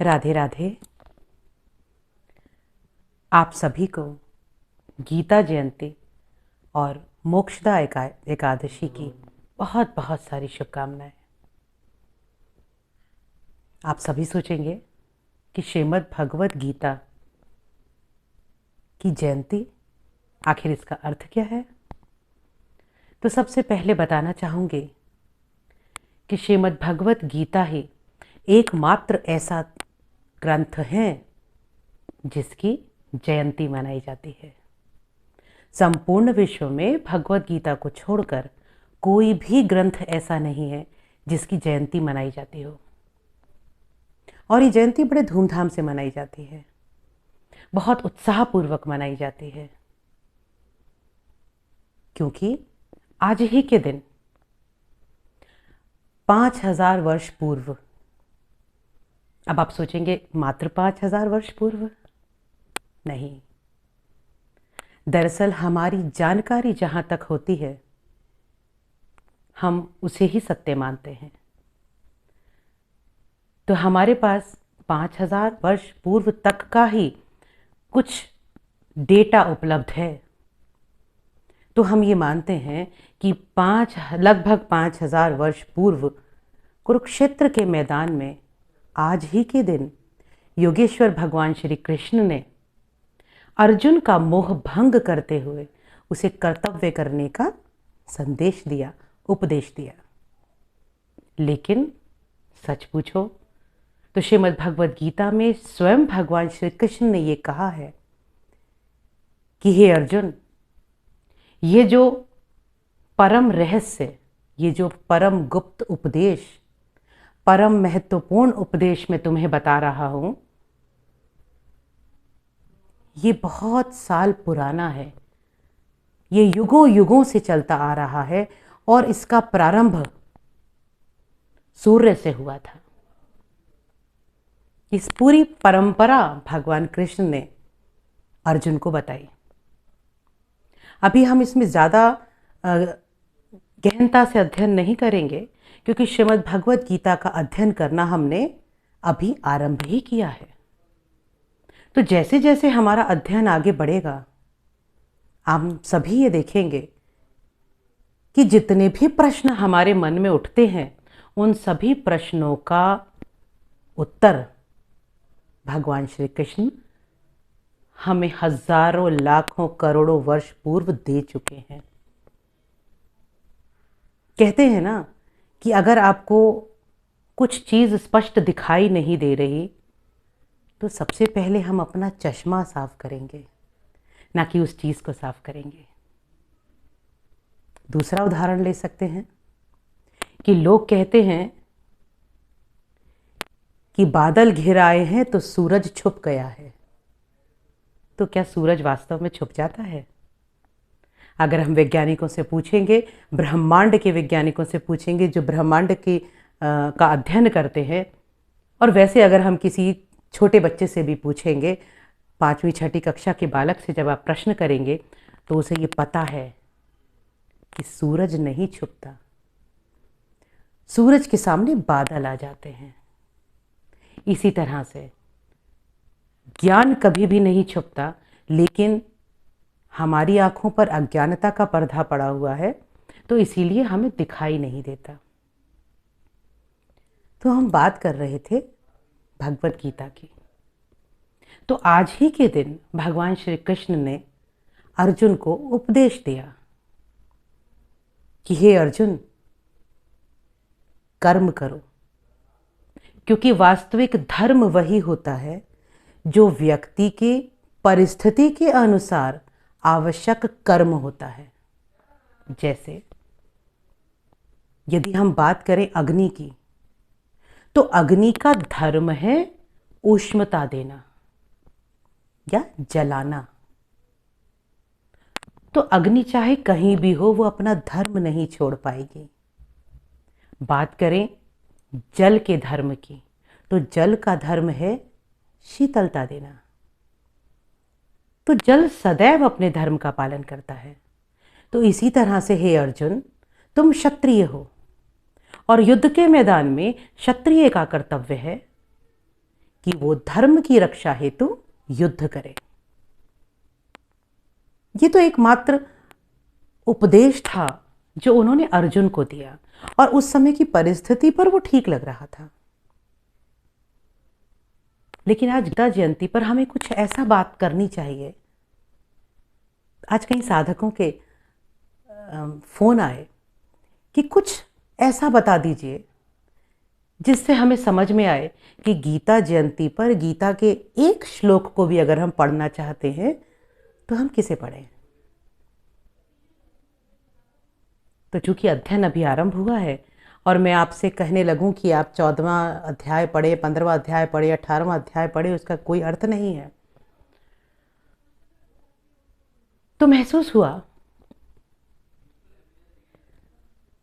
राधे राधे। आप सभी को गीता जयंती और मोक्षदा एकादशी की बहुत बहुत सारी शुभकामनाएं। आप सभी सोचेंगे कि श्रीमद् भगवत गीता की जयंती, आखिर इसका अर्थ क्या है? तो सबसे पहले बताना चाहूँगी कि श्रीमद् भगवत गीता ही एकमात्र ऐसा ग्रंथ है जिसकी जयंती मनाई जाती है। संपूर्ण विश्व में भगवत गीता को छोड़कर कोई भी ग्रंथ ऐसा नहीं है जिसकी जयंती मनाई जाती हो। और ये जयंती बड़े धूमधाम से मनाई जाती है, बहुत उत्साहपूर्वक मनाई जाती है, क्योंकि आज ही के दिन 5000 वर्ष पूर्व, अब आप सोचेंगे मात्र 5000 वर्ष पूर्व? नहीं, दरअसल हमारी जानकारी जहाँ तक होती है हम उसे ही सत्य मानते हैं। तो हमारे पास 5000 वर्ष पूर्व तक का ही कुछ डेटा उपलब्ध है। तो हम ये मानते हैं कि लगभग 5000 वर्ष पूर्व कुरुक्षेत्र के मैदान में आज ही के दिन योगेश्वर भगवान श्री कृष्ण ने अर्जुन का मोह भंग करते हुए उसे कर्तव्य करने का संदेश दिया, उपदेश दिया। लेकिन सच पूछो तो श्रीमद् भगवद गीता में स्वयं भगवान श्री कृष्ण ने ये कहा है कि हे अर्जुन, ये जो परम रहस्य, ये जो परम गुप्त उपदेश, परम महत्वपूर्ण उपदेश मैं तुम्हें बता रहा हूं, ये बहुत साल पुराना है, ये युगों युगों से चलता आ रहा है और इसका प्रारंभ सूर्य से हुआ था। इस पूरी परंपरा भगवान कृष्ण ने अर्जुन को बताई। अभी हम इसमें ज़्यादा गहनता से अध्ययन नहीं करेंगे, क्योंकि श्रीमद् भगवत गीता का अध्ययन करना हमने अभी आरंभ ही किया है। तो जैसे जैसे हमारा अध्ययन आगे बढ़ेगा, हम सभी ये देखेंगे कि जितने भी प्रश्न हमारे मन में उठते हैं, उन सभी प्रश्नों का उत्तर भगवान श्री कृष्ण हमें हजारों लाखों करोड़ों वर्ष पूर्व दे चुके हैं। कहते हैं ना कि अगर आपको कुछ चीज़ स्पष्ट दिखाई नहीं दे रही तो सबसे पहले हम अपना चश्मा साफ करेंगे, ना कि उस चीज़ को साफ करेंगे। दूसरा उदाहरण ले सकते हैं कि लोग कहते हैं कि बादल घिर आए हैं तो सूरज छुप गया है। तो क्या सूरज वास्तव में छुप जाता है? अगर हम वैज्ञानिकों से पूछेंगे, ब्रह्मांड के वैज्ञानिकों से पूछेंगे जो ब्रह्मांड का अध्ययन करते हैं, और वैसे अगर हम किसी छोटे बच्चे से भी पूछेंगे, 5वीं 6ठी कक्षा के बालक से जब आप प्रश्न करेंगे तो उसे ये पता है कि सूरज नहीं छुपता, सूरज के सामने बादल आ जाते हैं। इसी तरह से ज्ञान कभी भी नहीं छुपता, लेकिन हमारी आंखों पर अज्ञानता का पर्दा पड़ा हुआ है, तो इसीलिए हमें दिखाई नहीं देता। तो हम बात कर रहे थे भगवत गीता की। तो आज ही के दिन भगवान श्री कृष्ण ने अर्जुन को उपदेश दिया कि हे अर्जुन, कर्म करो, क्योंकि वास्तविक धर्म वही होता है जो व्यक्ति की परिस्थिति के अनुसार आवश्यक कर्म होता है। जैसे यदि हम बात करें अग्नि की, तो अग्नि का धर्म है ऊष्मता देना या जलाना। तो अग्नि चाहे कहीं भी हो, वो अपना धर्म नहीं छोड़ पाएगी। बात करें जल के धर्म की, तो जल का धर्म है शीतलता देना। तो जल सदैव अपने धर्म का पालन करता है। तो इसी तरह से हे अर्जुन, तुम क्षत्रिय हो और युद्ध के मैदान में क्षत्रिय का कर्तव्य है कि वो धर्म की रक्षा हेतु युद्ध करे। ये तो एकमात्र उपदेश था जो उन्होंने अर्जुन को दिया, और उस समय की परिस्थिति पर वो ठीक लग रहा था। लेकिन आज गीता जयंती पर हमें कुछ ऐसा बात करनी चाहिए। आज कई साधकों के फोन आए कि कुछ ऐसा बता दीजिए जिससे हमें समझ में आए कि गीता जयंती पर गीता के एक श्लोक को भी अगर हम पढ़ना चाहते हैं तो हम किसे पढ़ें। तो चूंकि अध्ययन अभी आरंभ हुआ है और मैं आपसे कहने लगूं कि आप 14वां अध्याय पढ़े, 15वां अध्याय पढ़े, 18वां अध्याय पढ़े, उसका कोई अर्थ नहीं है। तो महसूस हुआ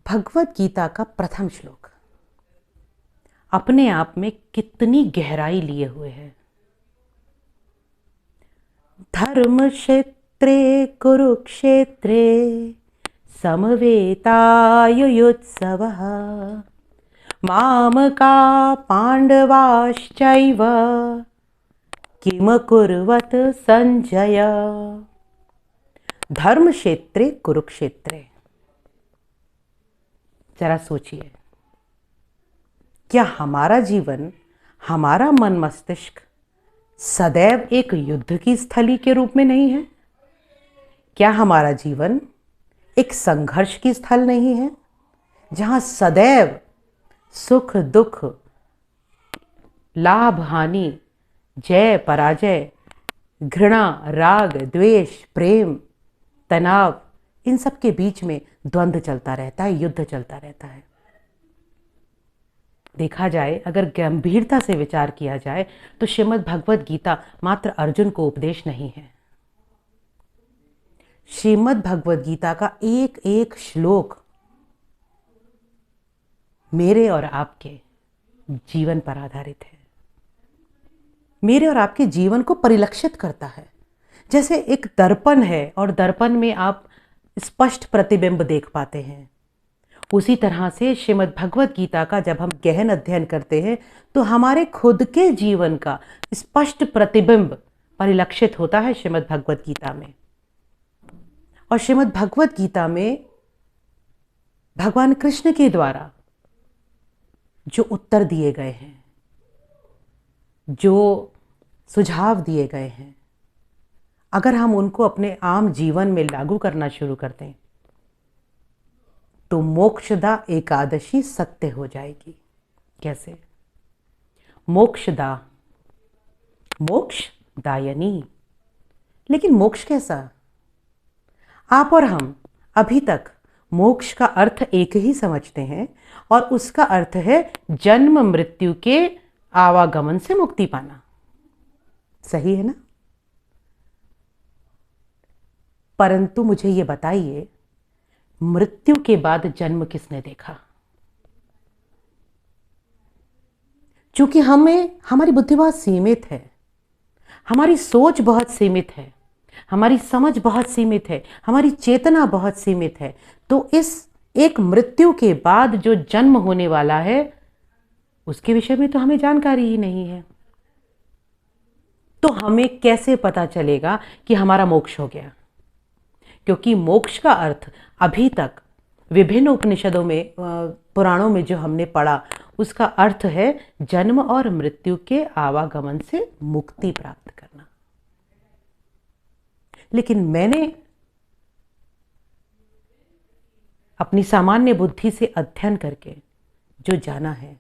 भगवत गीता का प्रथम श्लोक अपने आप में कितनी गहराई लिए हुए है। धर्म क्षेत्रे कुरुक्षेत्रे समवेतायुयुत्सवः मामका पांडवाश्चैव किमकुर्वत संजय। धर्म क्षेत्रे कुरुक्षेत्रे। जरा सोचिए, क्या हमारा जीवन, हमारा मन मस्तिष्क सदैव एक युद्ध की स्थली के रूप में नहीं है? क्या हमारा जीवन एक संघर्ष की स्थल नहीं है, जहां सदैव सुख दुख, लाभ हानि, जय पराजय, घृणा राग द्वेष प्रेम तनाव, इन सब के बीच में द्वंद्व चलता रहता है, युद्ध चलता रहता है। देखा जाए, अगर गंभीरता से विचार किया जाए तो श्रीमद् भगवत गीता मात्र अर्जुन को उपदेश नहीं है। श्रीमद् भगवत गीता का एक एक श्लोक मेरे और आपके जीवन पर आधारित है, मेरे और आपके जीवन को परिलक्षित करता है। जैसे एक दर्पण है और दर्पण में आप स्पष्ट प्रतिबिंब देख पाते हैं, उसी तरह से श्रीमद् भगवत गीता का जब हम गहन अध्ययन करते हैं तो हमारे खुद के जीवन का स्पष्ट प्रतिबिंब परिलक्षित होता है श्रीमद् भगवत गीता में। और श्रीमद् भगवत गीता में भगवान कृष्ण के द्वारा जो उत्तर दिए गए हैं, जो सुझाव दिए गए हैं, अगर हम उनको अपने आम जीवन में लागू करना शुरू कर दें तो मोक्षदा एकादशी सत्य हो जाएगी। कैसे? मोक्षदा, मोक्ष दायनी। लेकिन मोक्ष कैसा? आप और हम अभी तक मोक्ष का अर्थ एक ही समझते हैं, और उसका अर्थ है जन्म मृत्यु के आवागमन से मुक्ति पाना। सही है ना? परंतु मुझे ये बताइए, मृत्यु के बाद जन्म किसने देखा? क्योंकि हमारी बुद्धि बहुत सीमित है, हमारी सोच बहुत सीमित है, हमारी समझ बहुत सीमित है, हमारी चेतना बहुत सीमित है। तो इस एक मृत्यु के बाद जो जन्म होने वाला है उसके विषय में तो हमें जानकारी ही नहीं है। तो हमें कैसे पता चलेगा कि हमारा मोक्ष हो गया? क्योंकि मोक्ष का अर्थ अभी तक विभिन्न उपनिषदों में, पुराणों में जो हमने पढ़ा, उसका अर्थ है जन्म और मृत्यु के आवागमन से मुक्ति प्राप्त करना। लेकिन मैंने अपनी सामान्य बुद्धि से अध्ययन करके जो जाना है,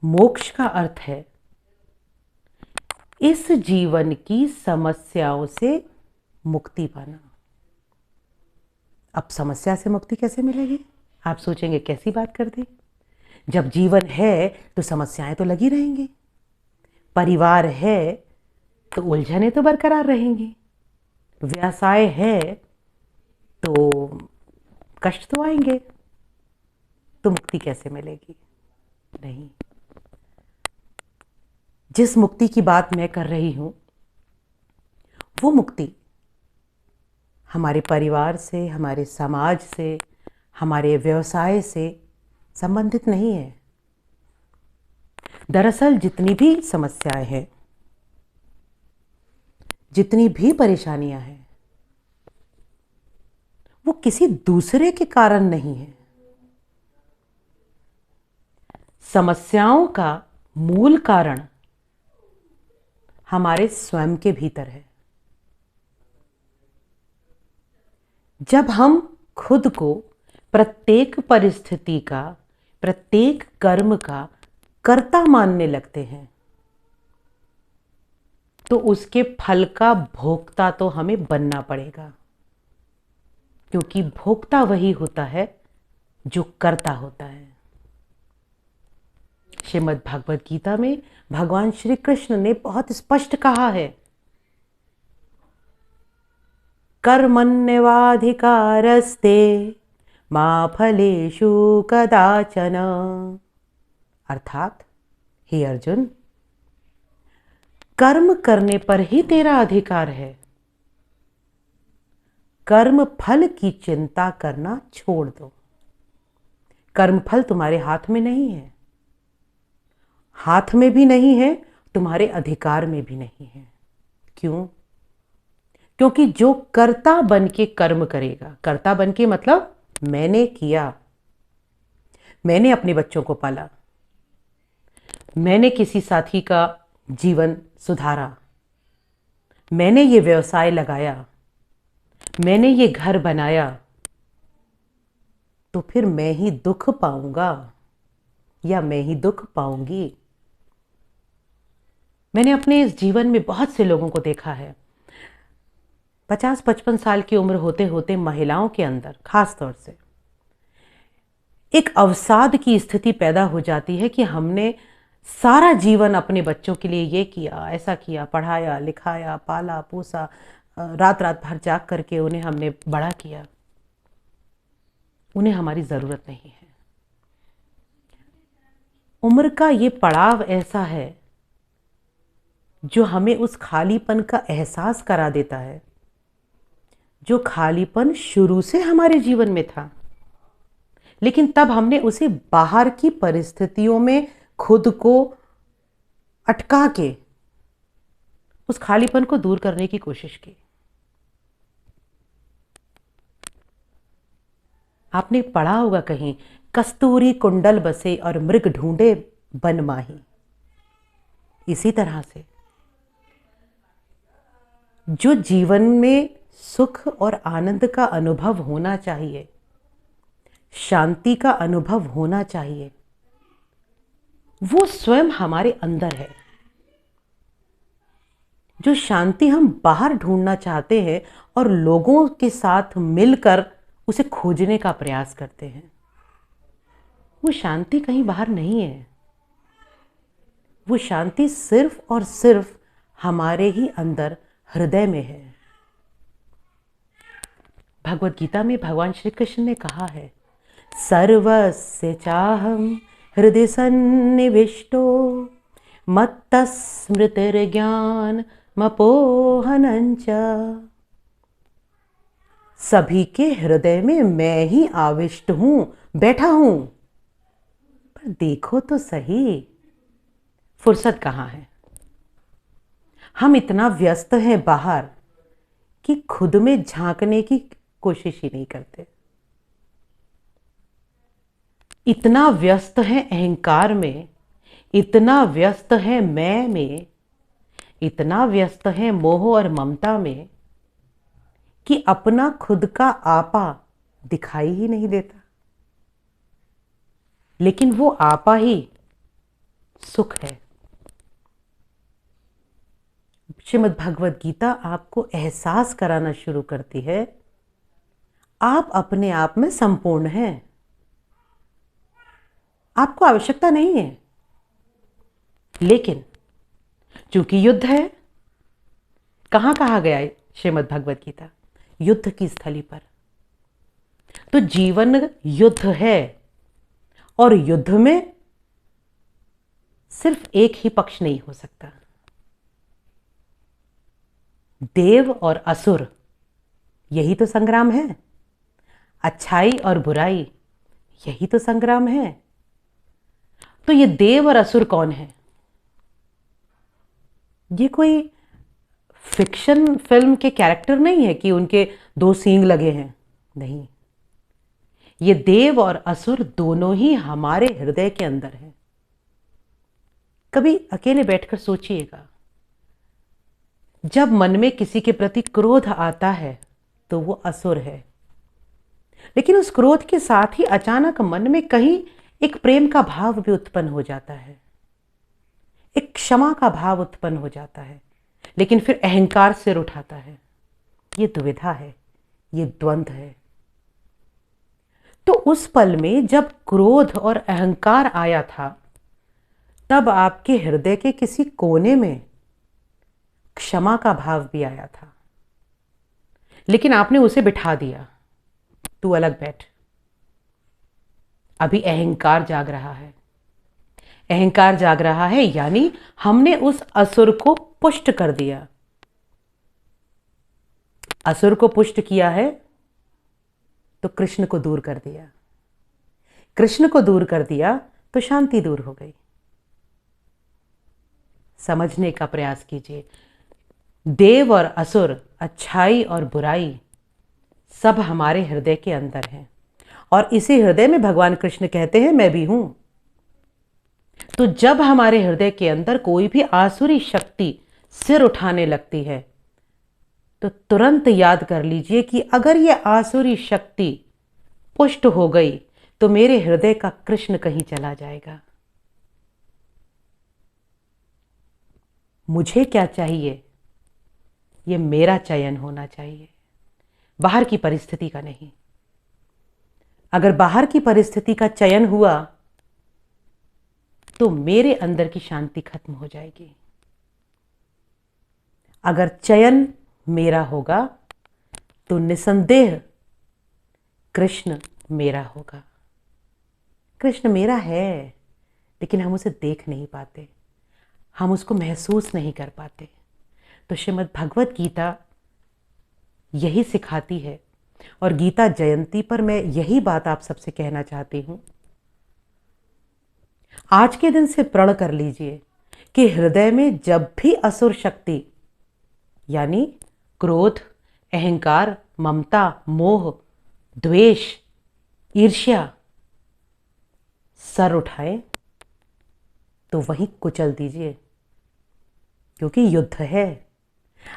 मोक्ष का अर्थ है इस जीवन की समस्याओं से मुक्ति पाना। अब समस्या से मुक्ति कैसे मिलेगी? आप सोचेंगे कैसी बात कर दी? जब जीवन है तो समस्याएं तो लगी रहेंगी, परिवार है तो उलझनें तो बरकरार रहेंगी, व्यवसाय है तो कष्ट तो आएंगे, तो मुक्ति कैसे मिलेगी? नहीं। जिस मुक्ति की बात मैं कर रही हूं वो मुक्ति हमारे परिवार से, हमारे समाज से, हमारे व्यवसाय से संबंधित नहीं है। दरअसल जितनी भी समस्याएं हैं, जितनी भी परेशानियां हैं, वो किसी दूसरे के कारण नहीं है। समस्याओं का मूल कारण हमारे स्वयं के भीतर है। जब हम खुद को प्रत्येक परिस्थिति का, प्रत्येक कर्म का कर्ता मानने लगते हैं, तो उसके फल का भोक्ता तो हमें बनना पड़ेगा, क्योंकि भोक्ता वही होता है जो कर्ता होता है। श्रीमद् भागवत गीता में भगवान श्री कृष्ण ने बहुत स्पष्ट कहा है, कर्मण्येवाधिकारस्ते मा फलेषु कदाचन। अर्थात हे अर्जुन, कर्म करने पर ही तेरा अधिकार है। कर्म फल की चिंता करना छोड़ दो। कर्म फल तुम्हारे हाथ में नहीं है, हाथ में भी नहीं है, तुम्हारे अधिकार में भी नहीं है। क्यों? क्योंकि जो कर्ता बन के कर्म करेगा, कर्ता बन के मतलब मैंने किया, मैंने अपने बच्चों को पाला, मैंने किसी साथी का जीवन सुधारा, मैंने ये व्यवसाय लगाया, मैंने ये घर बनाया, तो फिर मैं ही दुख पाऊंगा या मैं ही दुख पाऊंगी। मैंने अपने इस जीवन में बहुत से लोगों को देखा है, 50-55 साल की उम्र होते होते महिलाओं के अंदर खास तौर से एक अवसाद की स्थिति पैदा हो जाती है कि हमने सारा जीवन अपने बच्चों के लिए ये किया, ऐसा किया, पढ़ाया लिखाया, पाला पोसा, रात रात भर जाग करके उन्हें हमने बड़ा किया, उन्हें हमारी ज़रूरत नहीं है। उम्र का ये पड़ाव ऐसा है जो हमें उस खालीपन का एहसास करा देता है, जो खालीपन शुरू से हमारे जीवन में था, लेकिन तब हमने उसे बाहर की परिस्थितियों में खुद को अटका के उस खालीपन को दूर करने की कोशिश की। आपने पढ़ा होगा कहीं, कस्तूरी कुंडल बसे और मृग ढूंढे बन माही। इसी तरह से जो जीवन में सुख और आनंद का अनुभव होना चाहिए, शांति का अनुभव होना चाहिए, वो स्वयं हमारे अंदर है। जो शांति हम बाहर ढूंढना चाहते हैं और लोगों के साथ मिलकर उसे खोजने का प्रयास करते हैं, वो शांति कहीं बाहर नहीं है। वो शांति सिर्फ और सिर्फ हमारे ही अंदर हृदय में है। भगवत गीता में भगवान श्री कृष्ण ने कहा है, सर्वस्य चाहम हृदय सन्निविष्टो मत्तस्मृतिर्ज्ञान मपोहनंच। सभी के हृदय में मैं ही आविष्ट हूं, बैठा हूं। पर देखो तो सही, फुर्सत कहां है। हम इतना व्यस्त हैं बाहर कि खुद में झांकने की कोशिश ही नहीं करते। इतना व्यस्त है अहंकार में, इतना व्यस्त है मैं में, इतना व्यस्त है मोह और ममता में कि अपना खुद का आपा दिखाई ही नहीं देता। लेकिन वो आपा ही सुख है। श्रीमद् भगवत गीता आपको एहसास कराना शुरू करती है, आप अपने आप में संपूर्ण हैं, आपको आवश्यकता नहीं है। लेकिन चूंकि युद्ध है, कहां कहा गया है श्रीमद् भगवत गीता? युद्ध की स्थली पर। तो जीवन युद्ध है और युद्ध में सिर्फ एक ही पक्ष नहीं हो सकता। देव और असुर, यही तो संग्राम है। अच्छाई और बुराई, यही तो संग्राम है। तो ये देव और असुर कौन है? ये कोई फिक्शन फिल्म के कैरेक्टर नहीं है कि उनके दो सींग लगे हैं, नहीं। ये देव और असुर दोनों ही हमारे हृदय के अंदर हैं। कभी अकेले बैठकर सोचिएगा, जब मन में किसी के प्रति क्रोध आता है तो वो असुर है, लेकिन उस क्रोध के साथ ही अचानक मन में कहीं एक प्रेम का भाव भी उत्पन्न हो जाता है, एक क्षमा का भाव उत्पन्न हो जाता है, लेकिन फिर अहंकार सिर उठाता है। ये दुविधा है, ये द्वंद्व है। तो उस पल में जब क्रोध और अहंकार आया था, तब आपके हृदय के किसी कोने में क्षमा का भाव भी आया था, लेकिन आपने उसे बिठा दिया, तू अलग बैठ। अभी अहंकार जाग रहा है, अहंकार जाग रहा है, यानी हमने उस असुर को पुष्ट कर दिया। असुर को पुष्ट किया है तो कृष्ण को दूर कर दिया, कृष्ण को दूर कर दिया तो शांति दूर हो गई। समझने का प्रयास कीजिए, देव और असुर, अच्छाई और बुराई सब हमारे हृदय के अंदर हैं, और इसी हृदय में भगवान कृष्ण कहते हैं मैं भी हूं। तो जब हमारे हृदय के अंदर कोई भी आसुरी शक्ति सिर उठाने लगती है, तो तुरंत याद कर लीजिए कि अगर यह आसुरी शक्ति पुष्ट हो गई तो मेरे हृदय का कृष्ण कहीं चला जाएगा। मुझे क्या चाहिए? यह मेरा चयन होना चाहिए, बाहर की परिस्थिति का नहीं। अगर बाहर की परिस्थिति का चयन हुआ तो मेरे अंदर की शांति खत्म हो जाएगी। अगर चयन मेरा होगा तो निसंदेह कृष्ण मेरा होगा। कृष्ण मेरा है, लेकिन हम उसे देख नहीं पाते, हम उसको महसूस नहीं कर पाते। तो श्रीमद् भगवत गीता यही सिखाती है, और गीता जयंती पर मैं यही बात आप सबसे कहना चाहती हूं। आज के दिन से प्रण कर लीजिए कि हृदय में जब भी असुर शक्ति यानी क्रोध, अहंकार, ममता, मोह, द्वेष, ईर्ष्या सर उठाए तो वहीं कुचल दीजिए, क्योंकि युद्ध है।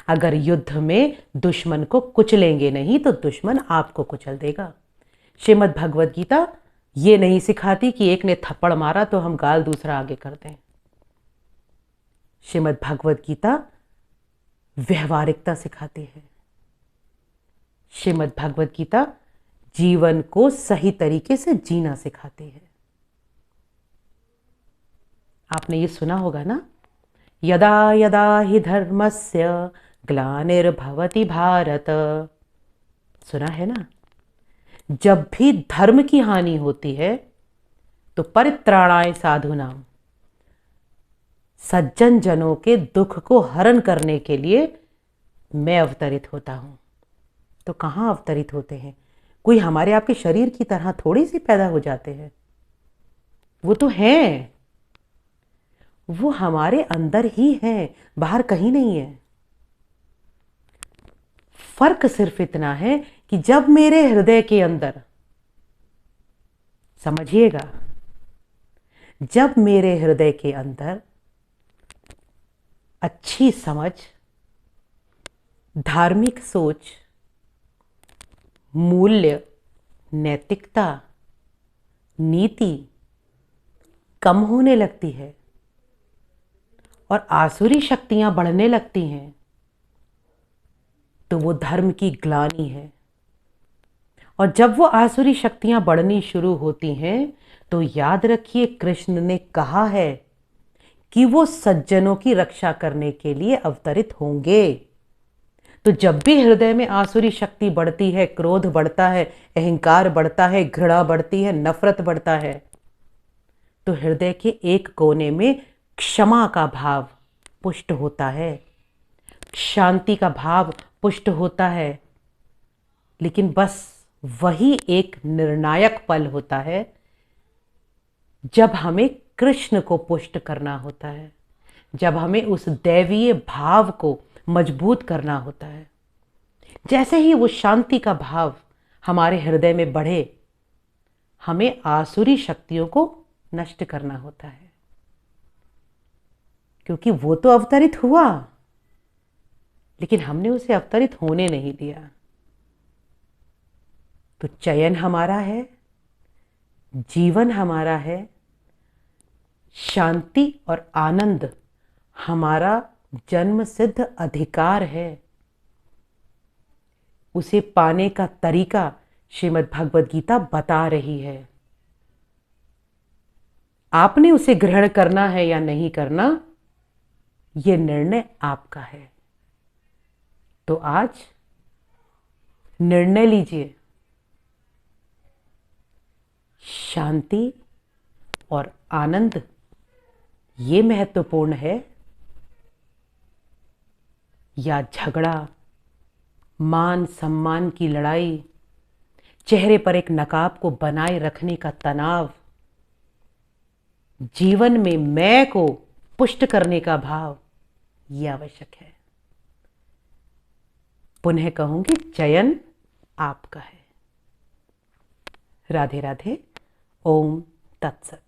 अगर युद्ध में दुश्मन को कुचलेंगे नहीं तो दुश्मन आपको कुचल देगा। श्रीमद् भगवत गीता ये नहीं सिखाती कि एक ने थप्पड़ मारा तो हम गाल दूसरा आगे कर दें। श्रीमद् भगवत गीता व्यवहारिकता सिखाती है। श्रीमद् भगवत गीता जीवन को सही तरीके से जीना सिखाती है। आपने ये सुना होगा ना, यदा यदा हि धर्मस्य ग्लानिर्भवति भारत। सुना है ना? जब भी धर्म की हानि होती है तो परित्राणाय साधूनाम, सज्जन जनों के दुख को हरण करने के लिए मैं अवतरित होता हूं। तो कहां अवतरित होते हैं? कोई हमारे आपके शरीर की तरह थोड़ी सी पैदा हो जाते हैं, वो तो हैं, वो हमारे अंदर ही हैं, बाहर कहीं नहीं है। फर्क सिर्फ इतना है कि जब मेरे हृदय के अंदर, समझिएगा, जब मेरे हृदय के अंदर अच्छी समझ, धार्मिक सोच, मूल्य, नैतिकता, नीति कम होने लगती है और आसुरी शक्तियां बढ़ने लगती हैं, तो वो धर्म की ग्लानि है। और जब वो आसुरी शक्तियां बढ़नी शुरू होती हैं तो याद रखिए, कृष्ण ने कहा है कि वो सज्जनों की रक्षा करने के लिए अवतरित होंगे। तो जब भी हृदय में आसुरी शक्ति बढ़ती है, क्रोध बढ़ता है, अहंकार बढ़ता है, घृणा बढ़ती है, नफरत बढ़ता है, तो हृदय के एक कोने में क्षमा का भाव पुष्ट होता है, शांति का भाव पुष्ट होता है। लेकिन बस वही एक निर्णायक पल होता है जब हमें कृष्ण को पुष्ट करना होता है, जब हमें उस दैवीय भाव को मजबूत करना होता है। जैसे ही वो शांति का भाव हमारे हृदय में बढ़े, हमें आसुरी शक्तियों को नष्ट करना होता है, क्योंकि वो तो अवतरित हुआ, लेकिन हमने उसे अवतरित होने नहीं दिया। तो चयन हमारा है, जीवन हमारा है, शांति और आनंद हमारा जन्म सिद्ध अधिकार है। उसे पाने का तरीका श्रीमद् भगवद गीता बता रही है। आपने उसे ग्रहण करना है या नहीं करना, यह निर्णय आपका है। तो आज निर्णय लीजिए, शांति और आनंद ये महत्वपूर्ण है, या झगड़ा, मान सम्मान की लड़ाई, चेहरे पर एक नकाब को बनाए रखने का तनाव, जीवन में मैं को पुष्ट करने का भाव, यह आवश्यक है। पुनः कहूंगी, चयन आपका है। राधे राधे। ओम तत्सत।